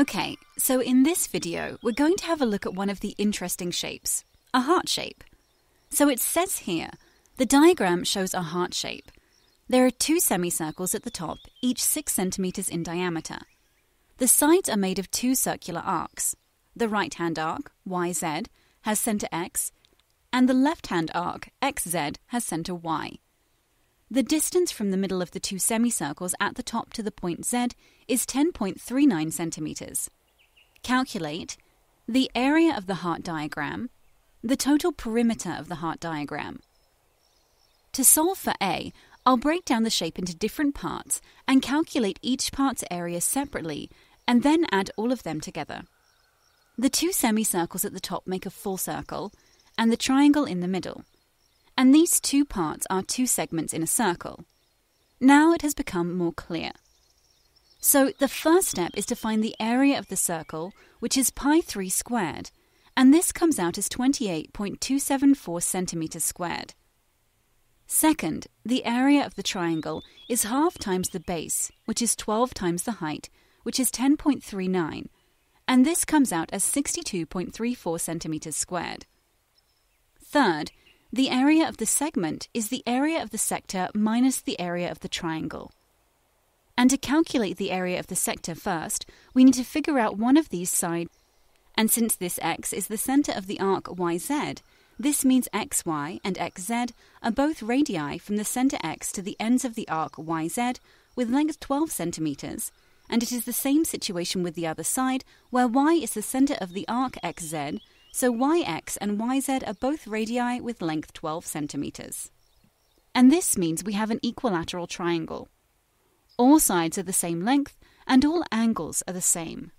Okay, so in this video, we're going to have a look at one of the interesting shapes, a heart shape. So it says here, the diagram shows a heart shape. There are two semicircles at the top, each 6 centimeters in diameter. The sides are made of two circular arcs. The right-hand arc, YZ, has center X, and the left-hand arc, XZ, has center Y. The distance from the middle of the two semicircles at the top to the point Z is 10.39 centimeters. Calculate the area of the heart diagram, the total perimeter of the heart diagram. To solve for A, I'll break down the shape into different parts and calculate each part's area separately and then add all of them together. The two semicircles at the top make a full circle and the triangle in the middle. And these two parts are two segments in a circle. Now it has become more clear. So the first step is to find the area of the circle, which is pi3 squared, and this comes out as 28.274 centimeters squared. Second, the area of the triangle is half times the base, which is 12 times the height, which is 10.39, and this comes out as 62.34 centimeters squared. Third, the area of the segment is the area of the sector minus the area of the triangle. And to calculate the area of the sector first, we need to figure out one of these sides. And since this x is the center of the arc YZ, this means xy and xz are both radii from the center x to the ends of the arc YZ with length 12 centimeters, and it is the same situation with the other side, where y is the center of the arc xz, so yx and yz are both radii with length 12 centimeters. And this means we have an equilateral triangle. All sides are the same length, and all angles are the same.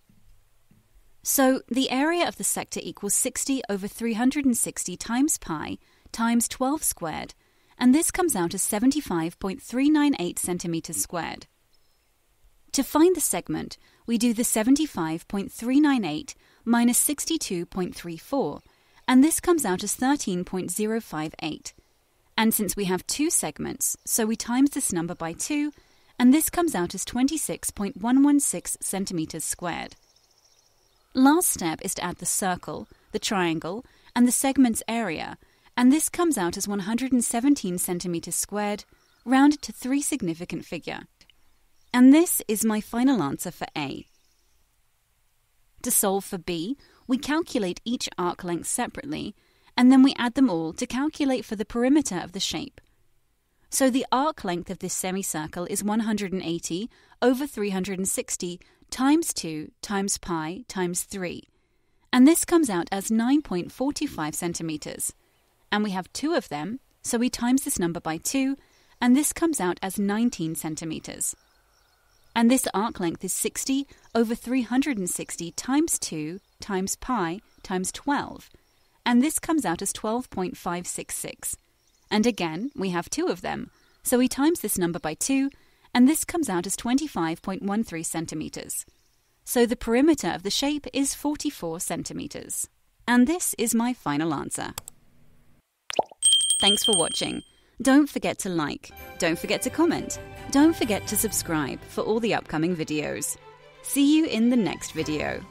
So the area of the sector equals 60 over 360 times pi times 12 squared, and this comes out as 75.398 centimeters squared. To find the segment, we do the 75.398 minus 62.34, and this comes out as 13.058. And since we have two segments, so we times this number by 2, and this comes out as 26.116 centimeters squared. Last step is to add the circle, the triangle, and the segment's area, and this comes out as 117 centimeters squared, rounded to 3 significant figure. And this is my final answer for A. To solve for B, we calculate each arc length separately, and then we add them all to calculate for the perimeter of the shape. So the arc length of this semicircle is 180 over 360 times 2 times pi times 3, and this comes out as 9.45 centimeters. And we have two of them, so we times this number by 2, and this comes out as 19 centimeters. And this arc length is 60 over 360 times 2 times pi times 12, and this comes out as 12.566. And again, we have two of them, so we times this number by 2, and this comes out as 25.13 centimeters. So the perimeter of the shape is 44 centimeters. And this is my final answer. Thanks for watching. Don't forget to like, don't forget to comment, don't forget to subscribe for all the upcoming videos. See you in the next video.